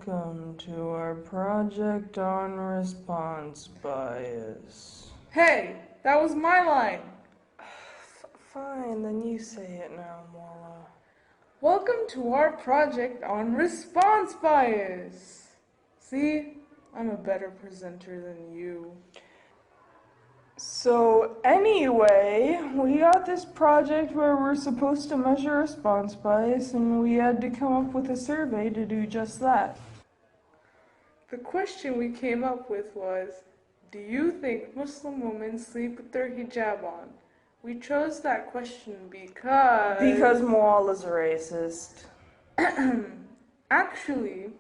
Welcome to our project on response bias. Hey, that was my line. Fine, then you say it now, Mola. Welcome to our project on response bias. See, I'm a better presenter than you. So anyway, we got this project where we're supposed to measure response bias, and we had to come up with a survey to do just that. The question we came up with was, do you think Muslim women sleep with their hijab on? We chose that question Because Moala's a racist. Actually,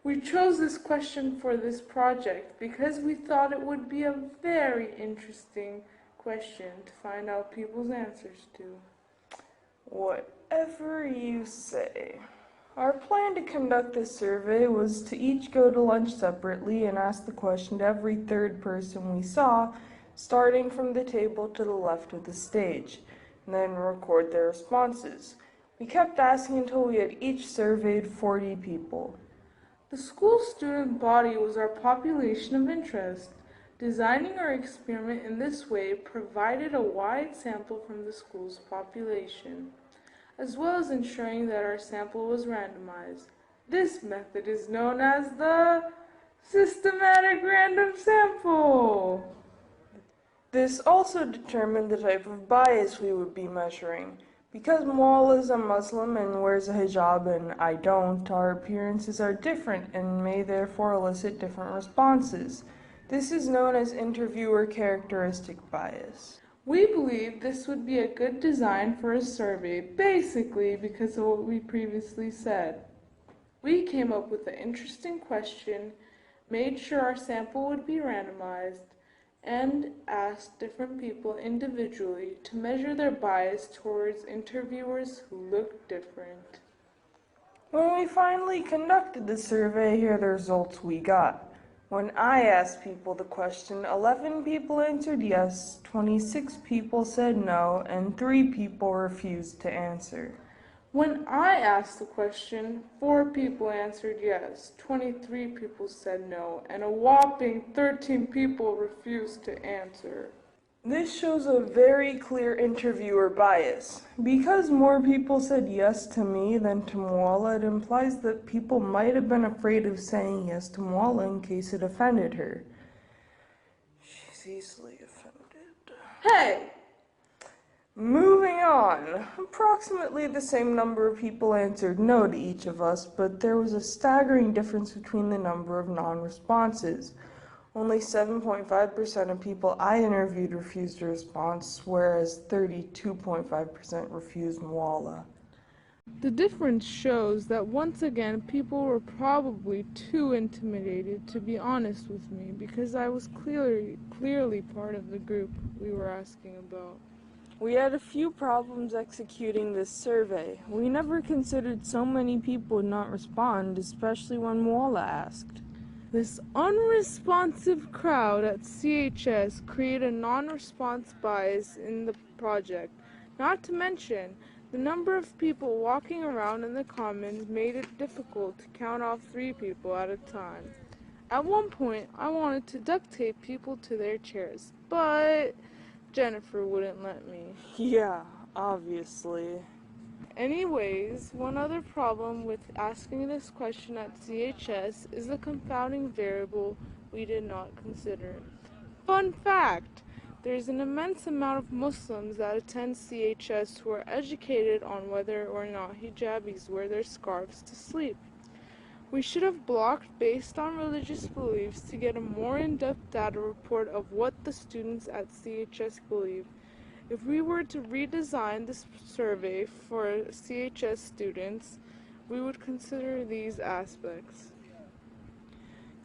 we chose this question for this project because we thought it would be a very interesting question to find out people's answers to. Whatever you say. Our plan to conduct this survey was to each go to lunch separately and ask the question to every third person we saw, starting from the table to the left of the stage, and then record their responses. We kept asking until we had each surveyed 40 people. The school student body was our population of interest. Designing our experiment in this way provided a wide sample from the school's population, as well as ensuring that our sample was randomized. This method is known as the systematic random sample. This also determined the type of bias we would be measuring. Because Moal is a Muslim and wears a hijab and I don't, our appearances are different and may therefore elicit different responses. This is known as interviewer characteristic bias. We believe this would be a good design for a survey, basically because of what we previously said. We came up with an interesting question, made sure our sample would be randomized, and asked different people individually to measure their bias towards interviewers who looked different. When we finally conducted the survey, here are the results we got. When I asked people the question, 11 people answered yes, 26 people said no, and 3 people refused to answer. When I asked the question, 4 people answered yes, 23 people said no, and a whopping 13 people refused to answer. This shows a very clear interviewer bias. Because more people said yes to me than to Moala, it implies that people might have been afraid of saying yes to Moala in case it offended her. She's easily offended. Hey! Moving on. Approximately the same number of people answered no to each of us, but there was a staggering difference between the number of non-responses. Only 7.5% of people I interviewed refused a response, whereas 32.5% refused Moala. The difference shows that once again people were probably too intimidated to be honest with me because I was clearly part of the group we were asking about. We had a few problems executing this survey. We never considered so many people would not respond, especially when Moala asked. This unresponsive crowd at CHS created a non-response bias in the project. Not to mention, the number of people walking around in the commons made it difficult to count off 3 people at a time. At one point, I wanted to duct tape people to their chairs, but Jennifer wouldn't let me. Yeah, obviously. Anyways, one other problem with asking this question at CHS is the confounding variable we did not consider. Fun fact! There's an immense amount of Muslims that attend CHS who are educated on whether or not hijabis wear their scarves to sleep. We should have blocked based on religious beliefs to get a more in-depth data report of what the students at CHS believe. If we were to redesign this survey for CHS students, we would consider these aspects.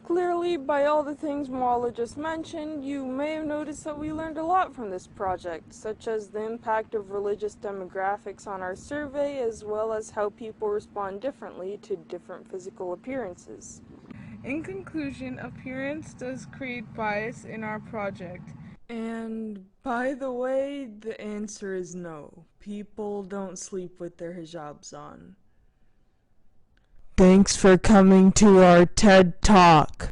Clearly, by all the things Moala just mentioned, you may have noticed that we learned a lot from this project, such as the impact of religious demographics on our survey, as well as how people respond differently to different physical appearances. In conclusion, appearance does create bias in our project. And by the way, the answer is no. People don't sleep with their hijabs on. Thanks for coming to our TED Talk.